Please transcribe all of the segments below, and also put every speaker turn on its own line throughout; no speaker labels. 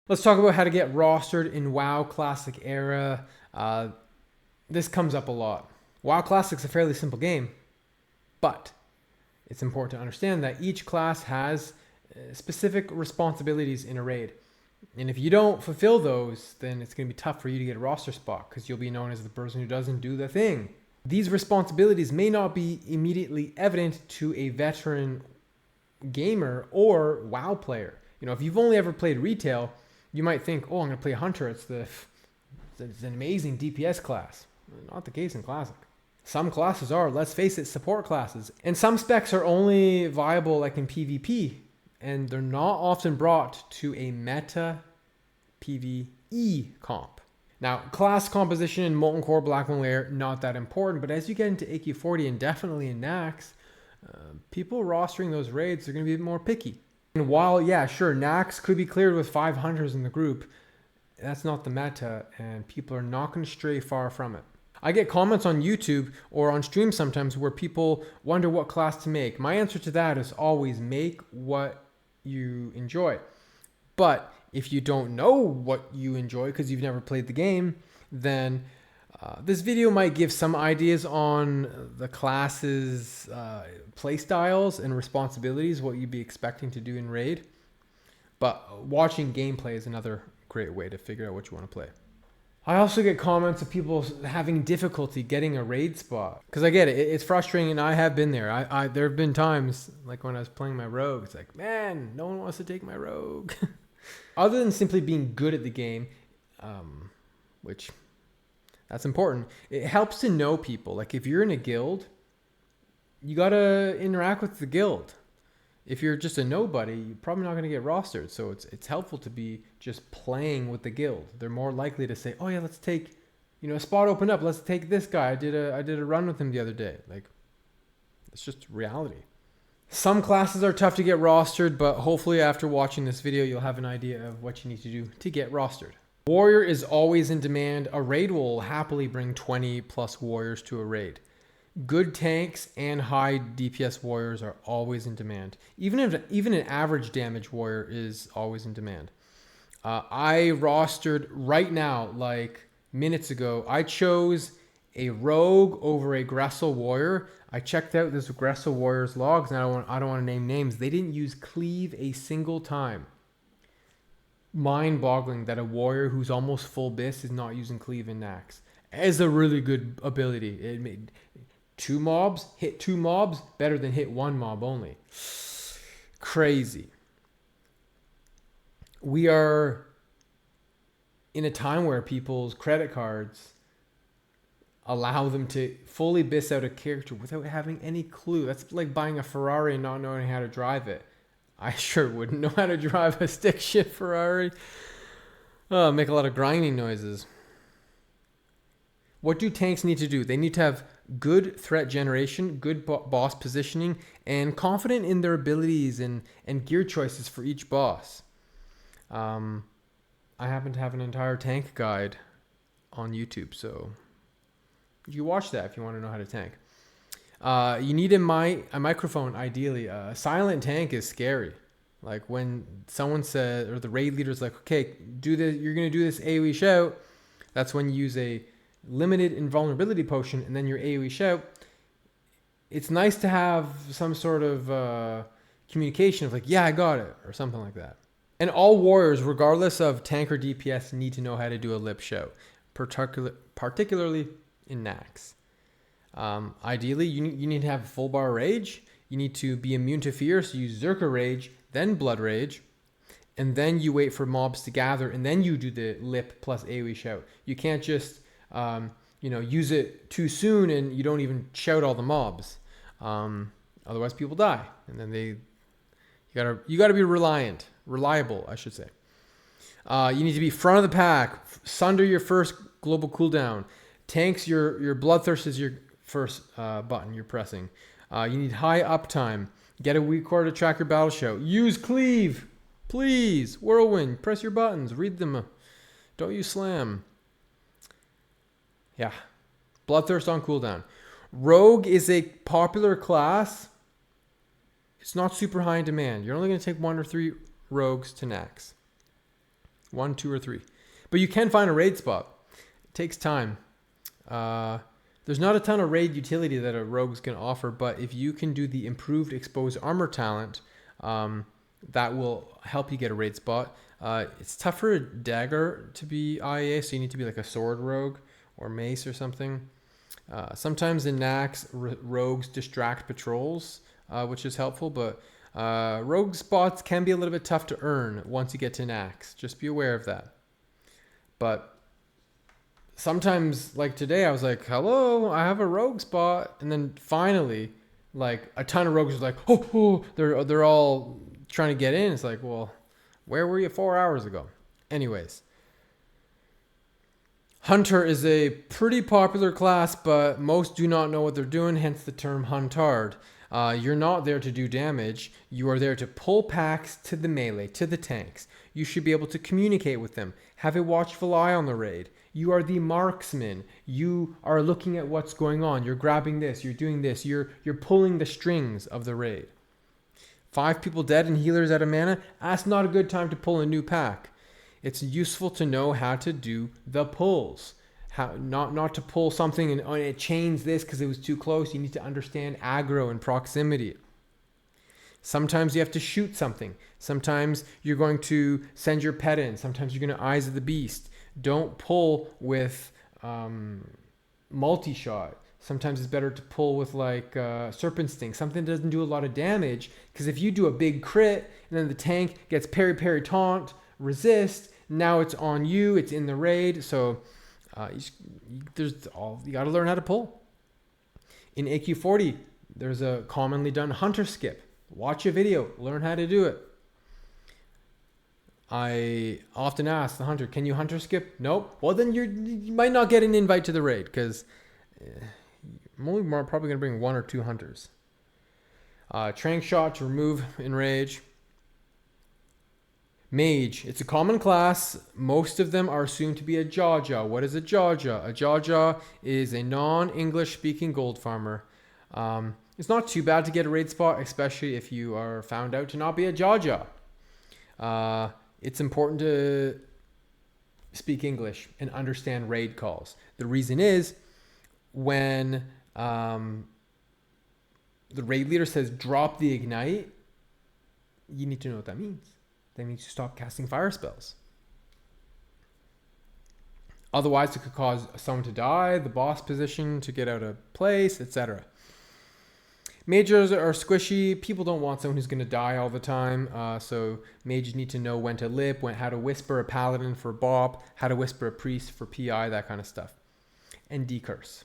Let's talk about how to get rostered in WoW Classic Era. This comes up a lot. WoW Classic's a fairly simple game, but it's important to understand that each class has specific responsibilities in a raid. And if you don't fulfill those, then it's going to be tough for you to get a roster spot because you'll be known as the person who doesn't do the thing. These responsibilities may not be immediately evident to a veteran gamer or WoW player. If you've only ever played retail, you might think, oh, I'm going to play Hunter. It's an amazing DPS class. Not the case in Classic. Some classes are, let's face it, support classes. And some specs are only viable like in PvP. And they're not often brought to a meta PvE comp. Now, class composition in Molten Core, Blackmoon Lair, not that important. But as you get into AQ40 and definitely in Nax, people rostering those raids are going to be a bit more picky. And while, yeah, sure, Nax could be cleared with 5 hunters in the group, that's not the meta, and people are not going to stray far from it. I get comments on YouTube or on stream sometimes where people wonder what class to make. My answer to that is always make what you enjoy. But if you don't know what you enjoy because you've never played the game, then this video might give some ideas on the class's play styles and responsibilities, what you'd be expecting to do in raid. But watching gameplay is another great way to figure out what you want to play. I also get comments of people having difficulty getting a raid spot. Because I get it. It's frustrating, and I have been there. There have been times, like when I was playing my rogue, it's like, man, no one wants to take my rogue. Other than simply being good at the game, which that's important, it helps to know people. Like if you're in a guild, you got to interact with the guild. If you're just a nobody, you're probably not going to get rostered. So it's helpful to be just playing with the guild. They're more likely to say, oh yeah, let's take, a spot opened up. Let's take this guy. I did a run with him the other day. Like, it's just reality. Some classes are tough to get rostered, but hopefully after watching this video, you'll have an idea of what you need to do to get rostered. Warrior is always in demand. A raid will happily bring 20 plus warriors to a raid. Good tanks and high DPS warriors are always in demand. Even an average damage warrior is always in demand. I rostered right now, like minutes ago, I chose a rogue over a Gressel warrior. I checked out this Gressel warrior's logs, and I don't want to name names. They didn't use cleave a single time. Mind-boggling that a warrior who's almost full bis is not using cleave in Nax. It's a really good ability. It made hit two mobs better than hit one mob only. Crazy. We are in a time where people's credit cards allow them to fully bis out a character without having any clue. That's like buying a Ferrari and not knowing how to drive it. I sure wouldn't know how to drive a stick shift Ferrari. Make a lot of grinding noises. What do tanks need to do? They need to have good threat generation, good boss positioning, and confident in their abilities and gear choices for each boss. I happen to have an entire tank guide on YouTube, so you watch that if you want to know how to tank. You need a microphone, ideally. A silent tank is scary. Like when someone said, or the raid leader's like, okay, do this. You're going to do this AoE shout. That's when you use a limited invulnerability potion and then your AoE shout. It's nice to have some sort of communication of like, yeah, I got it, or something like that. And all warriors, regardless of tank or DPS, need to know how to do a lip shout, particularly in Nax. Ideally, you need to have full bar rage. You need to be immune to fear, so use Zerka rage, then blood rage, and then you wait for mobs to gather, and then you do the lip plus AoE shout. You can't just use it too soon and you don't even shout all the mobs. Otherwise, people die, and then you gotta be reliable, I should say. You need to be front of the pack, sunder your first global cooldown. Tanks, your bloodthirst is your first button you're pressing. You need high uptime. Get a weak core to track your battle shout. Use cleave, please. Whirlwind. Press your buttons. Read them. Don't use slam. Yeah. Bloodthirst on cooldown. Rogue is a popular class. It's not super high in demand. You're only going to take 1 or 3 rogues to Nax. 1, 2, or 3. But you can find a raid spot. It takes time. There's not a ton of raid utility that a rogue's going to offer, but if you can do the improved exposed armor talent, that will help you get a raid spot. It's tough for a dagger to be IEA, so you need to be like a sword rogue or mace or something. Sometimes in Nax, rogues distract patrols, which is helpful, but rogue spots can be a little bit tough to earn once you get to Nax. Just be aware of that. But sometimes, like today, I was like, hello, I have a rogue spot. And then finally, like a ton of rogues are like, oh, they're all trying to get in. It's like, well, where were you 4 hours ago? Anyways. Hunter is a pretty popular class, but most do not know what they're doing, hence the term huntard. You're not there to do damage. You are there to pull packs to the melee, to the tanks. You should be able to communicate with them. Have a watchful eye on the raid. You are the marksman. You are looking at what's going on. You're grabbing this. You're doing this. You're pulling the strings of the raid. 5 people dead and healers out of mana. That's not a good time to pull a new pack. It's useful to know how to do the pulls. How not to pull something and it chains this because it was too close. You need to understand aggro and proximity. Sometimes you have to shoot something. Sometimes you're going to send your pet in. Sometimes you're going to Eyes of the Beast. Don't pull with multi-shot. Sometimes it's better to pull with like Serpent Sting. Something that doesn't do a lot of damage, because if you do a big crit and then the tank gets parry taunt, resist, now it's on you, it's in the raid. So you got to learn how to pull. In AQ40, there's a commonly done hunter skip. Watch a video, learn how to do it. I often ask the hunter, can you hunter skip? Nope. Well, then you might not get an invite to the raid, because I'm only probably going to bring 1 or 2 hunters. Trank shot to remove enrage. Mage, it's a common class. Most of them are assumed to be a Jaw-Jaw. What is a Jaw-Jaw? A Jaw-Jaw is a non-English speaking gold farmer. It's not too bad to get a raid spot, especially if you are found out to not be a Jaw-Jaw. It's important to speak English and understand raid calls. The reason is when the raid leader says drop the ignite, you need to know what that means. That means you stop casting fire spells. Otherwise, it could cause someone to die, the boss position to get out of place, etc. Mages are squishy. People don't want someone who's going to die all the time. So mages need to know when to lip, how to whisper a paladin for bop, how to whisper a priest for PI, that kind of stuff. And decurse.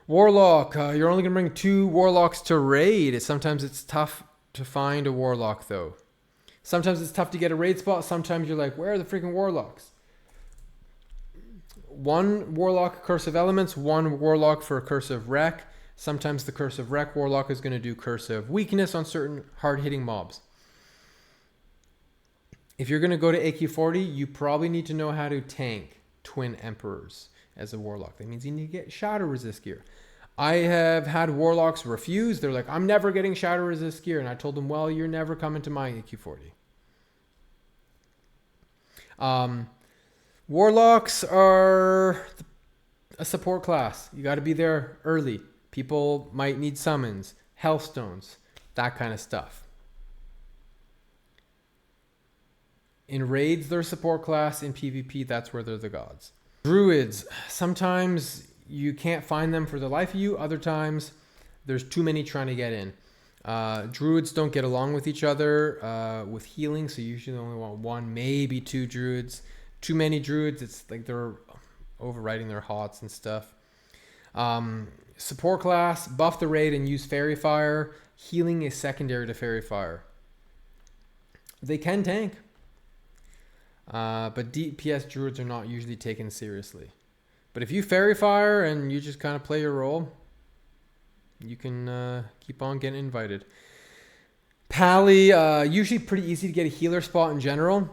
Warlock. You're only going to bring 2 warlocks to raid. Sometimes it's tough to find a warlock, though. Sometimes it's tough to get a raid spot. Sometimes you're like, where are the freaking warlocks? 1 warlock Curse of Elements, 1 warlock for a Curse of Wreck. Sometimes the Curse of Wreck warlock is going to do Curse of Weakness on certain hard-hitting mobs. If you're going to go to AQ40, you probably need to know how to tank Twin Emperors as a warlock. That means you need to get Shadow Resist gear. I have had warlocks refuse. They're like, I'm never getting Shadow Resist gear. And I told them, well, you're never coming to my AQ40. Warlocks are a support class. You got to be there early. People might need summons, healthstones, that kind of stuff. In raids, they're a support class. In PvP, that's where they're the gods. Druids, sometimes you can't find them for the life of you. Other times, there's too many trying to get in. Druids don't get along with each other with healing, so you usually only want 1, maybe 2 druids. Too many druids, it's like they're overriding their hots and stuff. Support class, buff the raid and use Fairy Fire. Healing is secondary to Fairy Fire. They can tank, but DPS druids are not usually taken seriously. But if you Fairy Fire and you just kind of play your role, you can keep on getting invited. Pally, usually pretty easy to get a healer spot in general.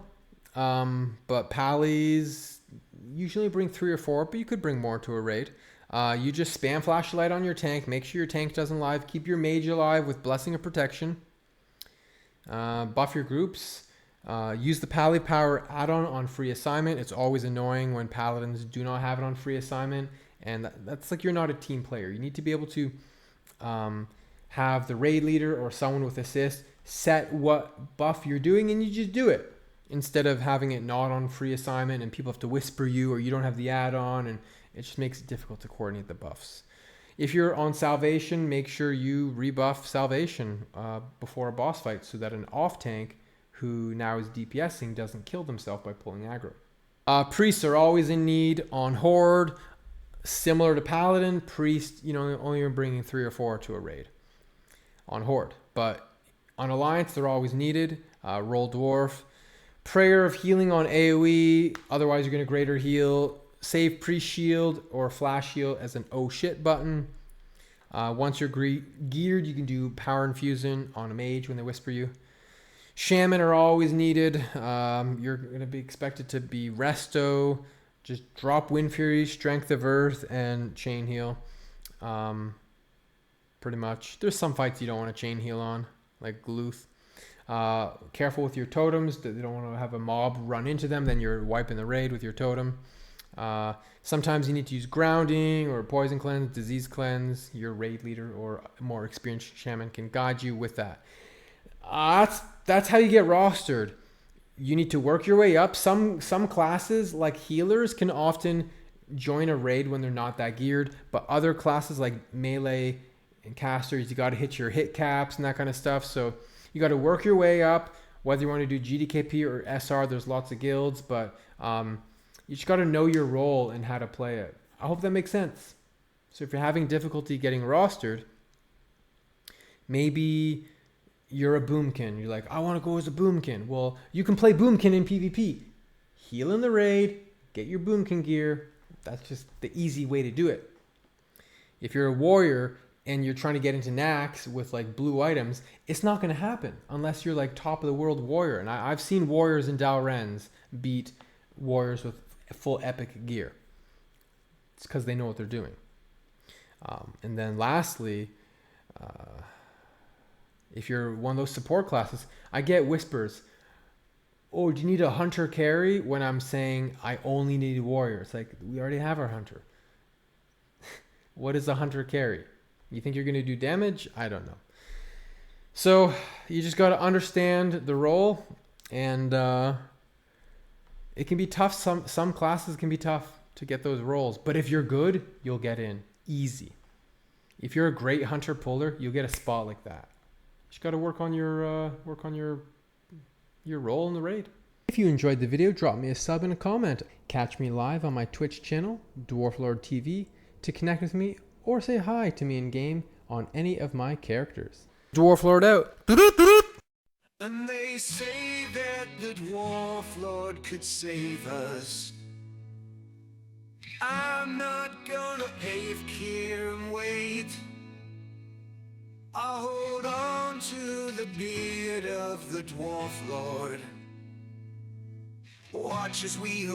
But Pallies usually bring 3 or 4, but you could bring more to a raid. You just spam flashlight on your tank. Make sure your tank doesn't live. Keep your mage alive with Blessing of Protection. Buff your groups. Use the Pally Power add-on on free assignment. It's always annoying when paladins do not have it on free assignment, and that's like you're not a team player. You need to be able to have the raid leader or someone with assist set what buff you're doing, and you just do it instead of having it not on free assignment and people have to whisper you, or you don't have the add-on, and it just makes it difficult to coordinate the buffs. If you're on Salvation, make sure you rebuff Salvation before a boss fight so that an off tank who now is DPSing doesn't kill themselves by pulling aggro. Priests are always in need on Horde. Similar to Paladin, Priest, only bringing 3 or 4 to a raid on Horde. But on Alliance, they're always needed. Roll Dwarf. Prayer of Healing on AoE, otherwise you're going to greater heal. Save Priest Shield or Flash Heal as an oh shit button. Once you're geared, you can do Power Infusion on a mage when they whisper you. Shaman are always needed. You're going to be expected to be Resto. Just drop Wind Fury, Strength of Earth, and Chain Heal. Pretty much. There's some fights you don't want to Chain Heal on, like Gluth. Careful with your totems. They don't want to have a mob run into them. Then you're wiping the raid with your totem. Sometimes you need to use Grounding or Poison Cleanse, Disease Cleanse. Your raid leader or more experienced shaman can guide you with that. That's how you get rostered. You need to work your way up. Some classes like healers can often join a raid when they're not that geared, but other classes like melee and casters, you got to hit your hit caps and that kind of stuff. So you got to work your way up. Whether you want to do GDKP or SR, there's lots of guilds, but you just got to know your role and how to play it. I hope that makes sense. So if you're having difficulty getting rostered, maybe you're a boomkin. You're like, I want to go as a boomkin. Well, you can play boomkin in PvP. Heal in the raid, get your boomkin gear. That's just the easy way to do it. If you're a warrior and you're trying to get into Nax with like blue items, it's not going to happen unless you're like top of the world warrior. And I've seen warriors in Dalrens beat warriors with full epic gear. It's because they know what they're doing. And then lastly, if you're one of those support classes, I get whispers. Oh, do you need a hunter carry? When I'm saying I only need a warrior. It's like, we already have our hunter. What is a hunter carry? You think you're going to do damage? I don't know. So you just got to understand the role, and it can be tough. Some classes can be tough to get those roles, but if you're good, you'll get in easy. If you're a great hunter puller, you'll get a spot like that. You just got to work on your role in the raid. If you enjoyed the video, drop me a sub and a comment. Catch me live on my Twitch channel, Dwarf Lord TV, to connect with me or say hi to me in game on any of my characters. Dwarf Lord out.
And they say that the Dwarf Lord could save us. I'm not gonna pave here and wait. I'll hold on to the beard of the Dwarf Lord. Watch as we